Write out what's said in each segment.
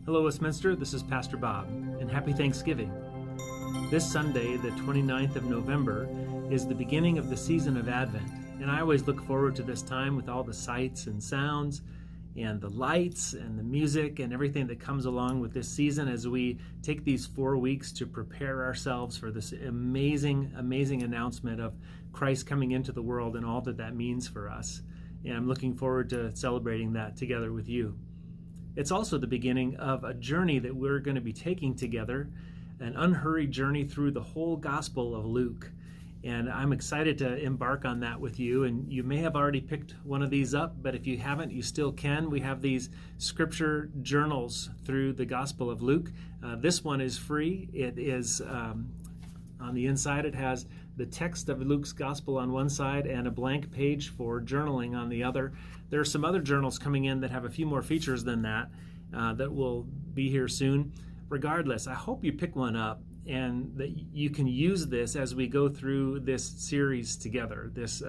Hello, Westminster. This is Pastor Bob, and happy Thanksgiving. This Sunday, the 29th of November, is the beginning of the season of Advent, and I always look forward to this time with all the sights and sounds and the lights and the music and everything that comes along with this season as we take these 4 weeks to prepare ourselves for this amazing announcement of Christ coming into the world and all that that means for us. And I'm looking forward to celebrating that together with you. It's also the beginning of a journey that we're going to be taking together, an unhurried journey through the whole Gospel of Luke. And I'm excited to embark on that with you. And you may have already picked one of these up, but if you haven't, you still can. We have these scripture journals through the Gospel of Luke. This one is free. It is on the inside, it has the text of Luke's Gospel on one side and a blank page for journaling on the other. There are some other journals coming in that have a few more features than that that will be here soon. Regardless, I hope you pick one up and that you can use this as we go through this series together, this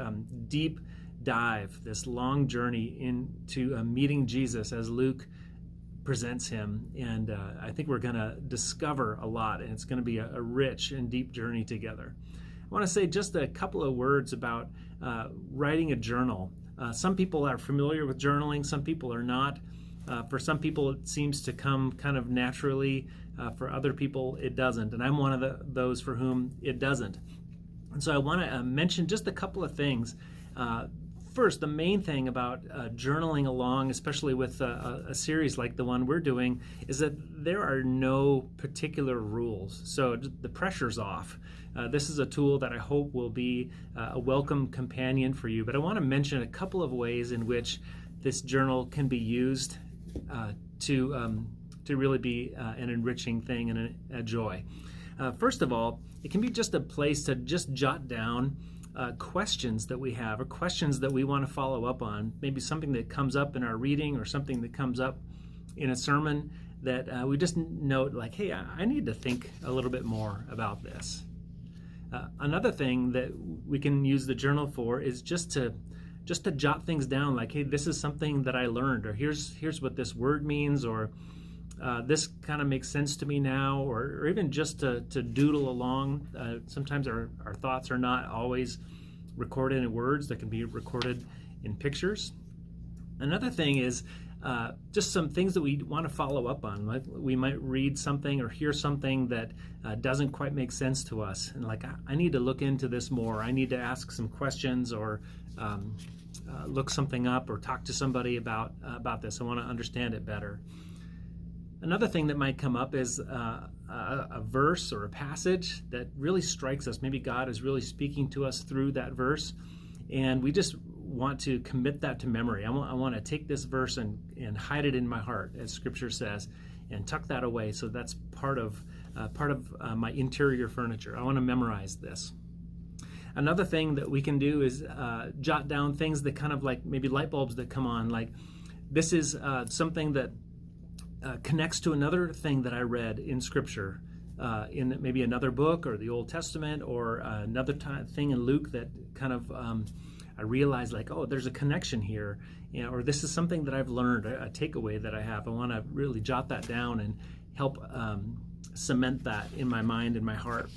deep dive, this long journey into meeting Jesus as Luke presents him. And I think we're going to discover a lot, and it's going to be a rich and deep journey together. I want to say just a couple of words about writing a journal. Some people are familiar with journaling, some people are not. For some people, it seems to come kind of naturally. For other people, it doesn't. And I'm one of those for whom it doesn't. And so I want to mention just a couple of things. First, the main thing about journaling along, especially with a series like the one we're doing, is that there are no particular rules. So the pressure's off. This is a tool that I hope will be a welcome companion for you. But I want to mention a couple of ways in which this journal can be used to really be an enriching thing and a joy. First of all, it can be just a place to just jot down questions that we have or questions that we want to follow up on, maybe something that comes up in our reading or something that comes up in a sermon that we just note like, hey, I need to think a little bit more about this. Another thing that we can use the journal for is just to jot things down like, hey, this is something that I learned, or here's what this word means, or this kind of makes sense to me now, or even just to doodle along. Sometimes our thoughts are not always recorded in words. They can be recorded in pictures. Another thing is just some things that we want to follow up on. Like we might read something or hear something that doesn't quite make sense to us. And like, I need to look into this more. I need to ask some questions or look something up or talk to somebody about this. I want to understand it better. Another thing that might come up is a verse or a passage that really strikes us. Maybe God is really speaking to us through that verse, and we just want to commit that to memory. I want to take this verse and hide it in my heart, as Scripture says, and tuck that away so that's part of my interior furniture. I want to memorize this. Another thing that we can do is jot down things that kind of like maybe light bulbs that come on. Like this is something that connects to another thing that I read in Scripture, in maybe another book or the Old Testament or another thing in Luke that kind of I realized like, oh, there's a connection here, or this is something that I've learned, a takeaway that I have. I want to really jot that down and help cement that in my mind and my heart.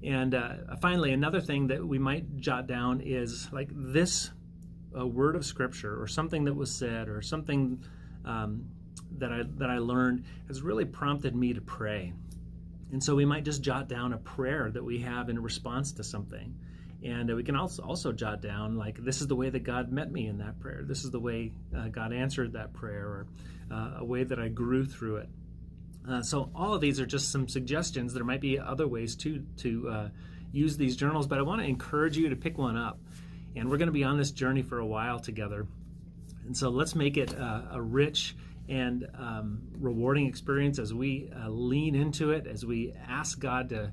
And finally, another thing that we might jot down is like this word of Scripture or something that was said or something that I learned has really prompted me to pray. And so we might just jot down a prayer that we have in response to something. And we can also jot down like, this is the way that God met me in that prayer. This is the way God answered that prayer, or a way that I grew through it. So all of these are just some suggestions. There might be other ways to use these journals, but I want to encourage you to pick one up. And we're going to be on this journey for a while together. And so let's make it a rich and rewarding experience as we lean into it, as we ask God to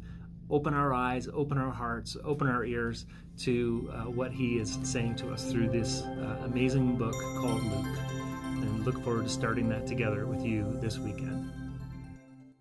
open our eyes, open our hearts, open our ears to what He is saying to us through this amazing book called Luke. And look forward to starting that together with you this weekend.